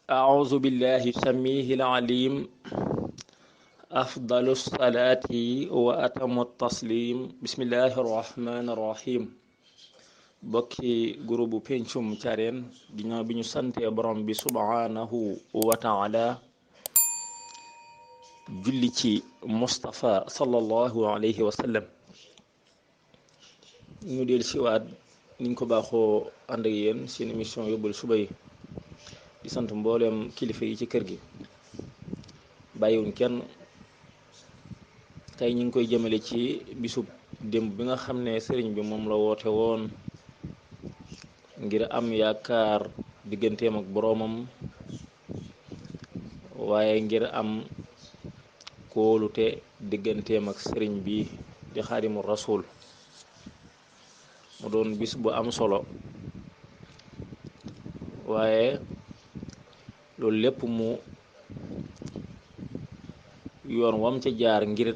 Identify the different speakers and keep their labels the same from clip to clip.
Speaker 1: أعوذ بالله السميع العليم أفضل الصلاة وأتم التسليم بسم الله الرحمن الرحيم bokki groupe pencum Thiarène ginnaaw bi ñu sante borom bi subhanahu wa taala julli ci Mustafa sallallahu alayhi wa sallam ñu del siwaat niñ ko baaxoo ànd ak yéen seen émission yóbbal suba yi di sant mboolem kilifa yi ci kër gi bàyyiwuñ kenn tey ñu ngi koy jëmale ci bisub démb bi nga xam ne sëriñ bi moom la woote woon ngir am yaakaar digganteem ak boroomam waaye ngir am kóolute digganteem ak sëriñ bi di xaadimu rasul mu doon bis bu am solo waaye loolu lépp mu yoon wam ca jaar ngir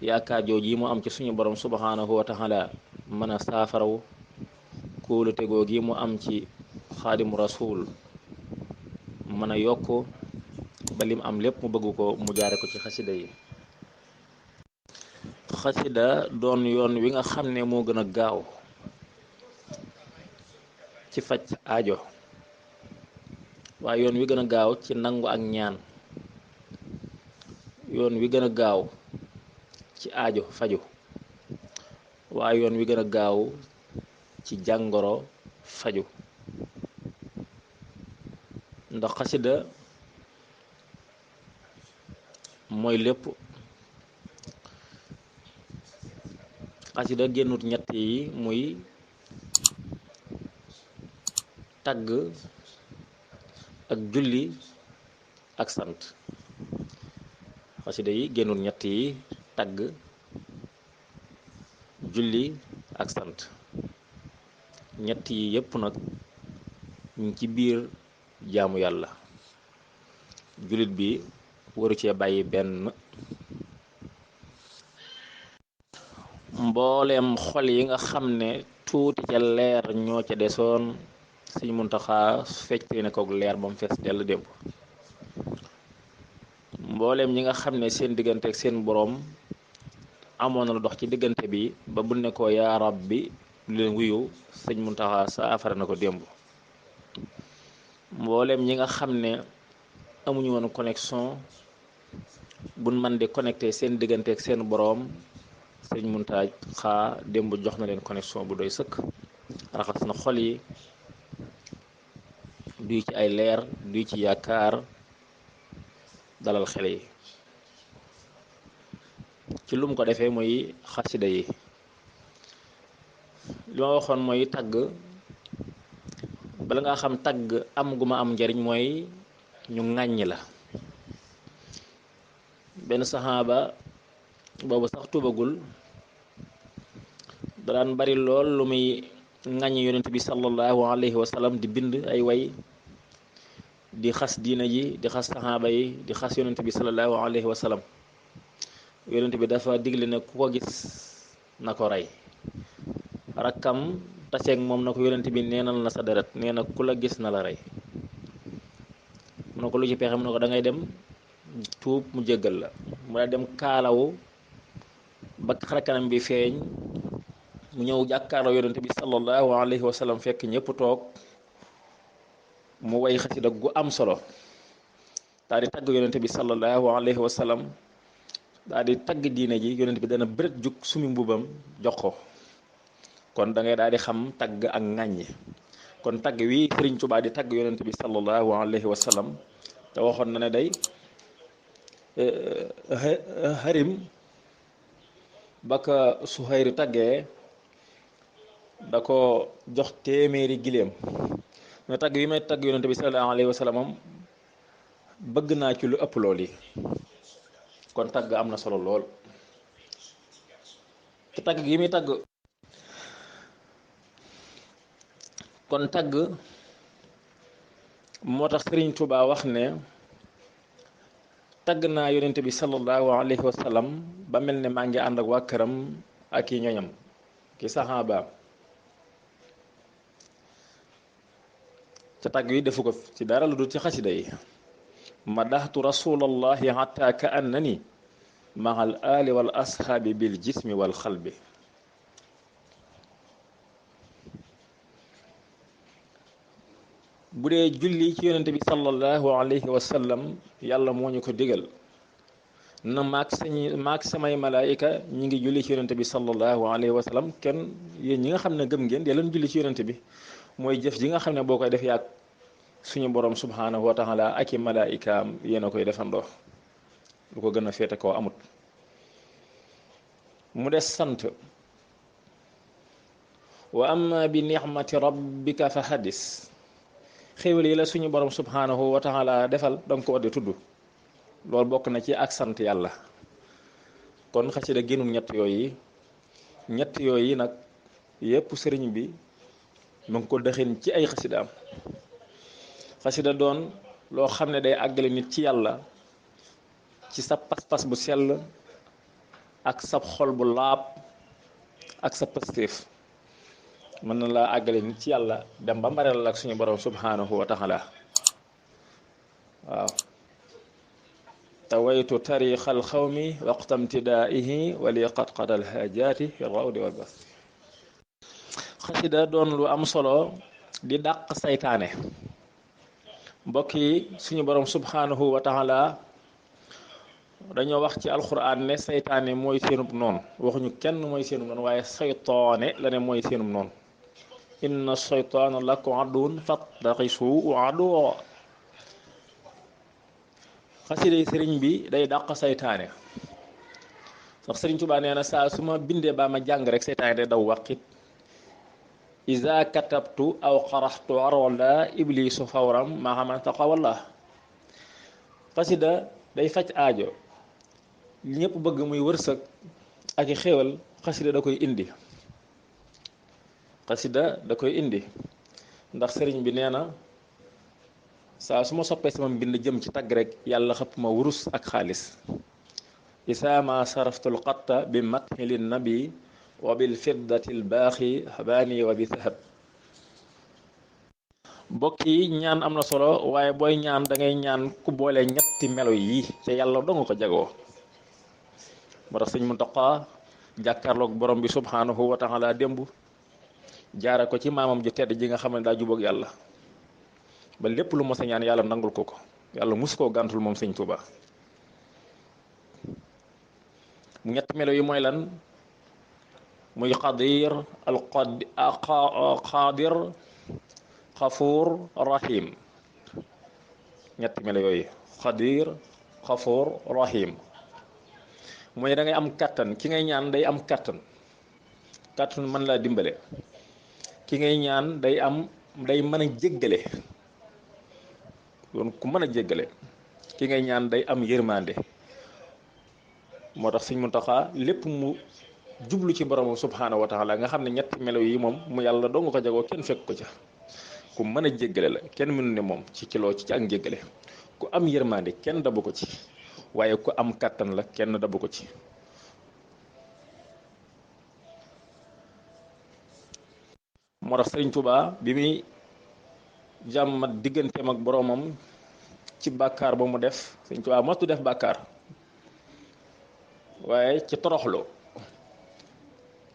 Speaker 1: yaakaar jooju yi mu am ci suñu borom subhanahu wa taala mën a saafaraw kóolute googu yi mu am ci xaadimu rasul mën a yokk ba lim am lépp mu bëgg ko mu jaare ko ci xasida yi xasida doon yoon wi nga xam ne moo gën a gaaw ci faj aajo waaye yoon wi gën a gaaw ci nangu ak ñaan yoon wi gën a gaaw ci aajo faju waaye yoon wi gën a gaaw ci jàngoro faju ndax xasida mooy lépp xasida génnut ñett yi muy tagg ak julli ak sant xasida yi génnut ñett yi tagg julli ak sant ñett yi yépp nag ñu ci biir jaamu yàlla jullit bi waru cee bàyyi benn mbooleem xol yi nga xam ne tuuti ca leer ñoo ca desoon Sëñ Muntaxa feccee ne kook leer ba mu fees dell démb mbooleem ñi nga xam ne seen diggante ak seen boroom amoon na lu dox ci diggante bi ba bu ne ko yaa rabbi lu leen wuyu Sëñ Muntaxa saafara na ko démb mbooleem ñi nga xam ne amuñu woon connexion buñ man di connecté seen diggante ak seen boroom Sëñ Muntaxa démb jox na leen connexion bu doy sëkk raxas na xol yi duy ci ay leer duy ci yaakaar dalal xel yi ci lum ko defee mooy xasida yi li ma waxoon mooy tagg bala nga xam tagg am gu ma am njariñ mooy ñu ŋàññi la benn saxaaba boobu sax tubagul daan bari lool lu muy ŋàññi yonent bi sallallahu alayhi wa sallam di bind ay way di xas diina ji di xas saxaaba yi di xas yonent bi sallallahu alayhi wa sallam yonent bi dafa digle ne ku ko gis na ko rey rakkam taseeg moom na ko yonent bi neenal na sa deret nee na ku la gis na la rey mu ne ko lu ci pexe mu ne ko da ngay dem tuub mu jéggal la mu la dem kaalawu ba xarkanam bi feeñ mu ñëw jàkkaarloo yonent bi sallallahu alayhi wa sallam fekk ñëpp toog mu way xasida gu am solo daal di tagg yonent bi sallallahu alayhi wa sallam daal di tagg diine ji yonent bi dana bërët jug sumi mbubam jox ko kon da ngay daal di xam tagg ak ŋàññi kon tagg wi Sëriñ Tuubaa di tagg yonent bi sallallahu alayhi wa sallam te waxoon na ne day harim baka Suhayr taggee da ko jox téeméeri giléem ne tagg yi may tagg yonent bi sallallahu alayhi wa sallam bëgg naa ci lu ëpp lool yi kon tagg am na solo lool te tagg gi muy tagg kon tagg moo tax Sëriñ Tuubaa wax ne tagg naa yonent bi sallallahu alayhi wa sallam ba mel ne maa ngi ànd ak waa këram ak i ñoñam ki saxaabaam ca tàgg yi defu ko ci dara lu dul ci xasida yi madaxtu rasulallahi hatta ka annani mahal ali wal ashaabi bil jismi wal xalbi bu dee julli ci yonente bi sallallahu alayhi wa sallam yàlla moo ñu ko digal na maag samay malaayika ñi ngi julli ci yonente bi sallallahu alayhi wa sallam kenn yéen ñi nga xam ne gëm ngeen dee leen julli ci yonente bi mooy jëf ji nga xam ne boo koy def yàgg suñu borom subhanahu wa taala ak i malaayikaam yéen a koy defandoo lu ko gën a féete koo amut mu des sant wa amma bi ni'mati rabbika fa hadis xéewal yi la suñu borom subhanahu wa taala defal danga ko war di tudd loolu bokk na ci ak sant yàlla kon xasida génnul ñett yooyu nag yépp sëriñ bi mu ngi ko dëxin ci ay xasidaam xasida doon loo xam ne day àggale nit ci yàlla ci sa pas-pas bu sell ak sa xol bu laab ak sa pastéef mën na laa àggale nit ci yàlla dem ba mbareel ak suñu borom subhanahu wa taala waaw tawaytu tariqal xawmi waqta imtidaihi wali qadqadal hajaati fi rawdi wal bas xasida doon lu am solo di dàq saytaane mbokk yi suñu borom subhanahu wa taala dañoo wax ci alquran ne saytaane mooy seenub noonu waxuñu kenn mooy seenub noonu waaye saytaane la ne mooy seenub noonu inna saytaana lakum aduwwun fattaxisuuhu aduwwan xasida yi sëriñ bi day dàq saytaane sax sëriñ Tuubaa nee na saa su ma bindee baa ma jàng rek saytaane day daw waqit iza katabtu aw xaraxtu arwala iblisu fawram maa xaman taqawalla xasida day faj aajo li ñëpp bëgg muy wërsëg ak i xéewal xasida da koy indi ndax sëriñ bi nee na saa su ma soppee sama mbind jëm ci tagg rek yàlla xëpp ma wurus ak xaalis isaa ma saraftul qatta bi mathilin nabi wa bil fiddatil baaxi habaani wa bi sahab mbokk yi ñaan am na solo waaye booy ñaan da ngay ñaan ku boole ñetti melo yi te yàlla dong ko jagoo moo tax sëñ Muntaxa jàkkaarloog borom bi subhanahu wa taala démb jaara ko ci maamam ju tedd ji nga xam ne daa jubóog yàlla ba lépp lu mos a ñaan yàlla nangul ko yàlla mus koo gàntul moom sëñ Tuuba mu ñetti melo yi mooy lan muy qadir al qadir xafuur rahim ñetti melo yooyu qadir xafuur rahim mooy da ngay am kattan ki ngay ñaan day am kattan mën laa dimbale ki ngay ñaan day mën a jéggale doon ku mën a jéggale ki ngay ñaan day am yërmande moo tax Sëñ Muntaxa lépp mu jublu ci borom subhanahu wa taala nga xam ne ñetti melo yi moom mu yàlla doo nga ko jagoo kenn fekk ko ca ku mën a jéggale la kenn mënu ne moom ci kiloo ci ak jéggale ku am yërmande kenn dabu ko ci waaye ku am kàttan la kenn dabu ko ci moo tax Sëriñ Tuubaa bi muy jàmmat digganteem ak boromam ci bàkkaar ba mu def Sëriñ Tuubaa mostu def bàkkaar waaye ci toroxlu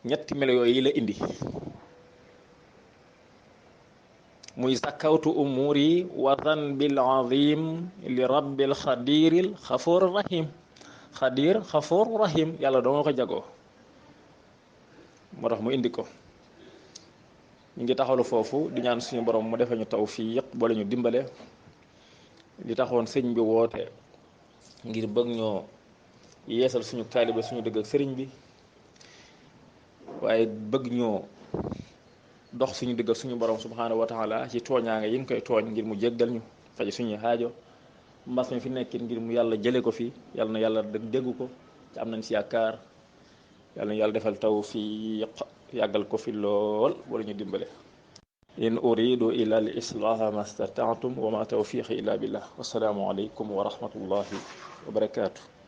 Speaker 1: ñetti melo yooyu la indi muy sakkawtu umuri wa zanbil azim li rabbil xadiril xafuur rahim xadir xafuur rahim yàlla doo nga ko jagoo moo tax mu indi ko ñu ngi taxawlu foofu di ñaan suñu borom mu defee ñu tawfiq boole ñu dimbale li taxoon sëñ bi woote ngir bëgg ñoo yeesal suñu taalibe suñu dëgg ak sëriñ bi waaye bëgg ñoo dox suñu digg suñu borom subhanahu wa taala ci tooñaange yi nga koy tooñ ngir mu jéggal ñu faj suñuy xaajo mbas mi fi nekkin ngir mu yàlla jële ko fi yàlla na yàlla déggu ko te am nañ si yaakaar yàlla na yàlla defal tawfiq yàggal ko fi lool wala ñu dimbale in uridu ila al islaha ma stata'tum wa ma tawfiqi illa billah wassalaamu aleykum wa rahmatullahi wa barakatuh